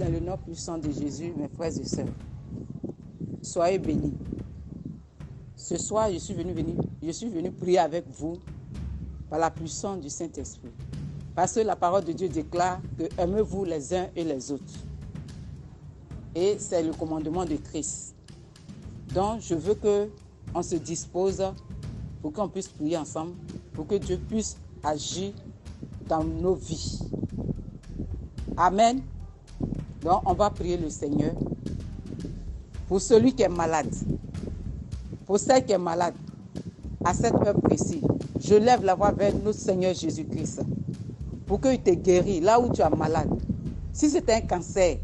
dans le nom puissant de Jésus, mes frères et sœurs. Soyez bénis. Ce soir, je suis venu prier avec vous par la puissance du Saint-Esprit. Parce que la parole de Dieu déclare que aimez-vous les uns et les autres. Et c'est le commandement de Christ. Donc, je veux qu'on se dispose pour qu'on puisse prier ensemble, pour que Dieu puisse agir dans nos vies. Amen. Donc, on va prier le Seigneur. Pour celui qui est malade, pour celle qui est malade, à cette heure précise, je lève la voix vers notre Seigneur Jésus-Christ pour qu'il te guérisse là où tu es malade. Si c'est un cancer,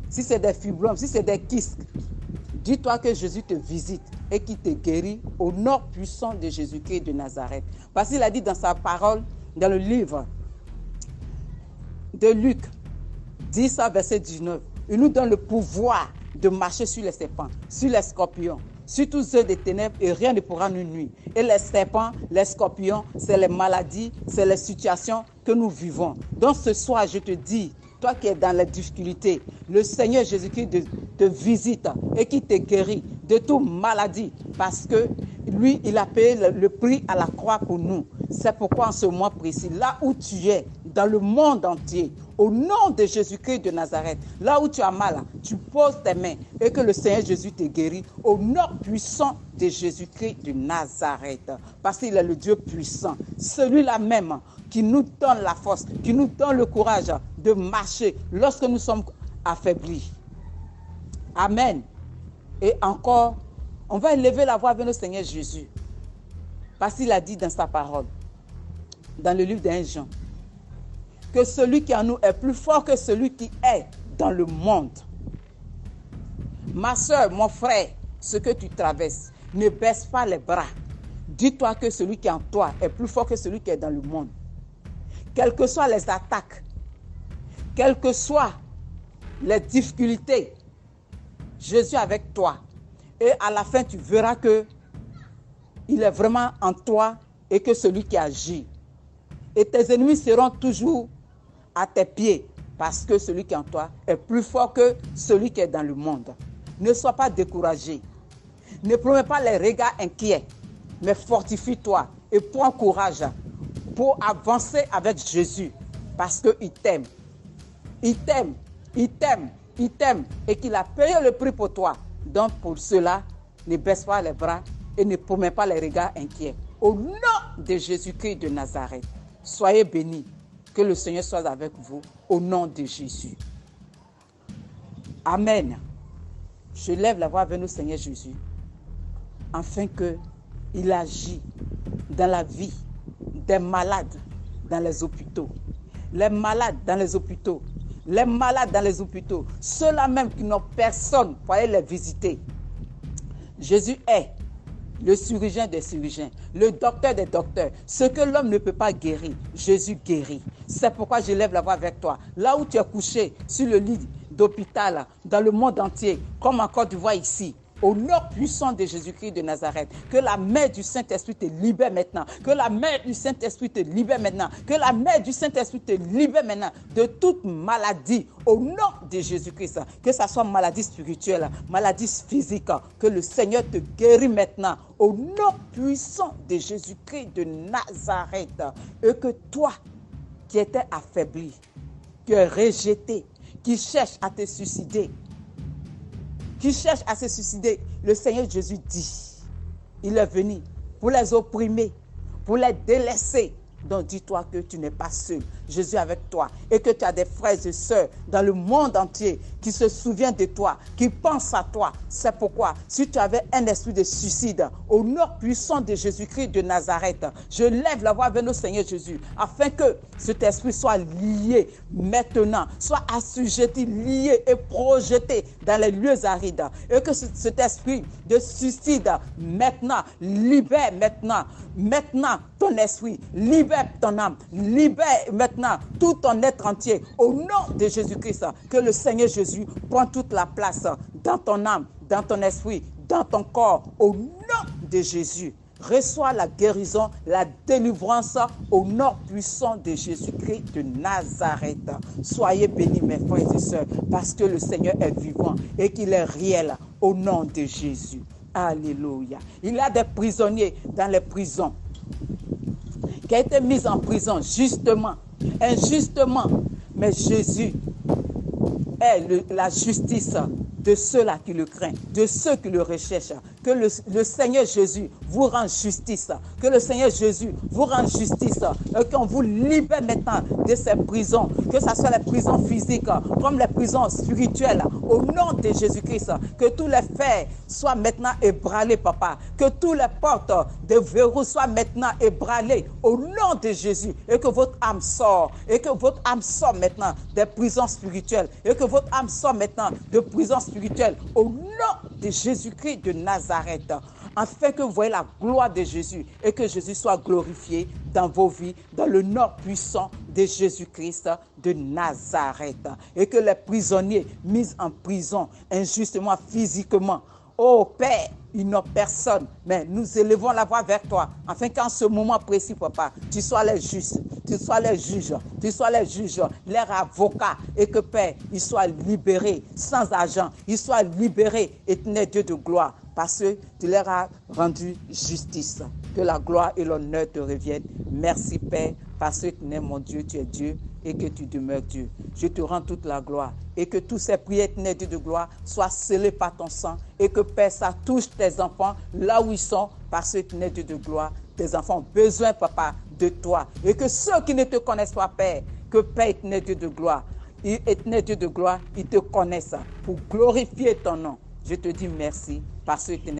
si c'est des fibromes, si c'est des kystes, dis-toi que Jésus te visite et qu'il te guérit au nom puissant de Jésus-Christ de Nazareth. Parce qu'il a dit dans sa parole, dans le livre de Luc 10, verset 19, il nous donne le pouvoir de marcher sur les serpents, sur les scorpions, sur tous ceux des ténèbres et rien ne pourra nous nuire. Et les serpents, les scorpions, c'est les maladies, c'est les situations que nous vivons. Donc ce soir, je te dis, toi qui es dans les difficultés, le Seigneur Jésus-Christ te visite et qui te guérit de toute maladie parce que lui, il a payé le prix à la croix pour nous. C'est pourquoi en ce mois précis, là où tu es, dans le monde entier, au nom de Jésus-Christ de Nazareth, là où tu as mal, tu poses tes mains et que le Seigneur Jésus te guérit au nom puissant de Jésus-Christ de Nazareth. Parce qu'il est le Dieu puissant, celui-là même qui nous donne la force, qui nous donne le courage de marcher lorsque nous sommes affaiblis. Amen. Et encore, on va élever la voix vers le Seigneur Jésus. Parce qu'il a dit dans sa parole, dans le livre d'1 Jean, que celui qui en nous est plus fort que celui qui est dans le monde. Ma soeur, mon frère, ce que tu traverses, ne baisse pas les bras. Dis-toi que celui qui est en toi est plus fort que celui qui est dans le monde. Quelles que soient les attaques, quelles que soient les difficultés, Jésus est avec toi. Et à la fin, tu verras que il est vraiment en toi et que celui qui agit. Et tes ennemis seront toujours à tes pieds parce que celui qui est en toi est plus fort que celui qui est dans le monde. Ne sois pas découragé. Ne promets pas les regards inquiets, mais fortifie-toi et prends courage pour avancer avec Jésus parce qu'il t'aime. Il t'aime, il t'aime, il t'aime et qu'il a payé le prix pour toi. Donc pour cela, ne baisse pas les bras et ne promets pas les regards inquiets. Au nom de Jésus-Christ de Nazareth, soyez bénis. Que le Seigneur soit avec vous au nom de Jésus. Amen. Je lève la voix vers notre Seigneur Jésus afin qu'il agisse dans la vie des malades dans les hôpitaux. Les malades dans les hôpitaux. Les malades dans les hôpitaux. Ceux-là même qui n'ont personne pour aller les visiter. Jésus est le chirurgien des chirurgiens, le docteur des docteurs. Ce que l'homme ne peut pas guérir, Jésus guérit. C'est pourquoi je lève la voix avec toi. Là où tu es couché, sur le lit d'hôpital, dans le monde entier, comme en Côte d'Ivoire ici, au nom puissant de Jésus-Christ de Nazareth, que la main du Saint-Esprit te libère maintenant, que la main du Saint-Esprit te libère maintenant, que la main du Saint-Esprit te libère maintenant de toute maladie, au nom de Jésus-Christ, que ce soit maladie spirituelle, maladie physique, que le Seigneur te guérit maintenant, au nom puissant de Jésus-Christ de Nazareth, et que toi, qui étais affaibli, qui es rejeté, qui cherche à te suicider, le Seigneur Jésus dit, il est venu pour les opprimer, pour les délaisser. Donc dis-toi que tu n'es pas seul. Jésus est avec toi et que tu as des frères et sœurs dans le monde entier qui se souviennent de toi, qui pensent à toi. C'est pourquoi si tu avais un esprit de suicide, au nom puissant de Jésus-Christ de Nazareth, je lève la voix vers notre Seigneur Jésus afin que cet esprit soit lié maintenant, soit assujetti, lié et projeté dans les lieux arides. Et que cet esprit de suicide maintenant, libère maintenant ton esprit, libère ton âme, libère maintenant tout ton être entier au nom de Jésus-Christ. Que le Seigneur Jésus prenne toute la place dans ton âme, dans ton esprit, dans ton corps, au nom de Jésus. Reçois la guérison, la délivrance au nom puissant de Jésus-Christ de Nazareth. Soyez bénis, mes frères et sœurs, parce que le Seigneur est vivant et qu'il est réel au nom de Jésus. Alléluia. Il y a des prisonniers dans les prisons qui ont été mis en prison justement, injustement. Mais Jésus est la justice de ceux-là qui le craignent, de ceux qui le recherchent. Que le Seigneur Jésus vous rende justice. Que le Seigneur Jésus vous rende justice. Et qu'on vous libère maintenant de ces prisons. Que ce soit les prisons physiques comme les prisons spirituelles. Au nom de Jésus-Christ. Que tous les fers soient maintenant ébranlés, papa. Que tous les portes de verrou soient maintenant ébranlées. Au nom de Jésus. Et que votre âme sort. Et que votre âme sort maintenant des prisons spirituelles. Et que votre âme sort maintenant de prisons spirituelles. Au nom de Jésus-Christ de Nazareth, afin que vous voyez la gloire de Jésus et que Jésus soit glorifié dans vos vies, dans le nom puissant de Jésus-Christ de Nazareth. Et que les prisonniers mis en prison injustement, physiquement, oh Père, ils n'ont personne, mais nous élevons la voix vers toi, afin qu'en ce moment précis, papa, tu sois les justes, tu sois les juges, leurs avocats, et que Père, ils soient libérés sans argent, ils soient libérés, éternel Dieu de gloire, parce que tu leur as rendu justice. Que la gloire et l'honneur te reviennent. Merci Père, parce que tu es mon Dieu, tu es Dieu, et que tu demeures Dieu. Je te rends toute la gloire et que tous ces prières, éternel Dieu de gloire, soient scellées par ton sang et que Père, ça touche tes enfants là où ils sont parce que éternel Dieu de gloire, tes enfants ont besoin, papa, de toi. Et que ceux qui ne te connaissent pas, Père, que Père, éternel Dieu de gloire, éternel Dieu de gloire, ils te connaissent pour glorifier ton nom. Je te dis merci parce que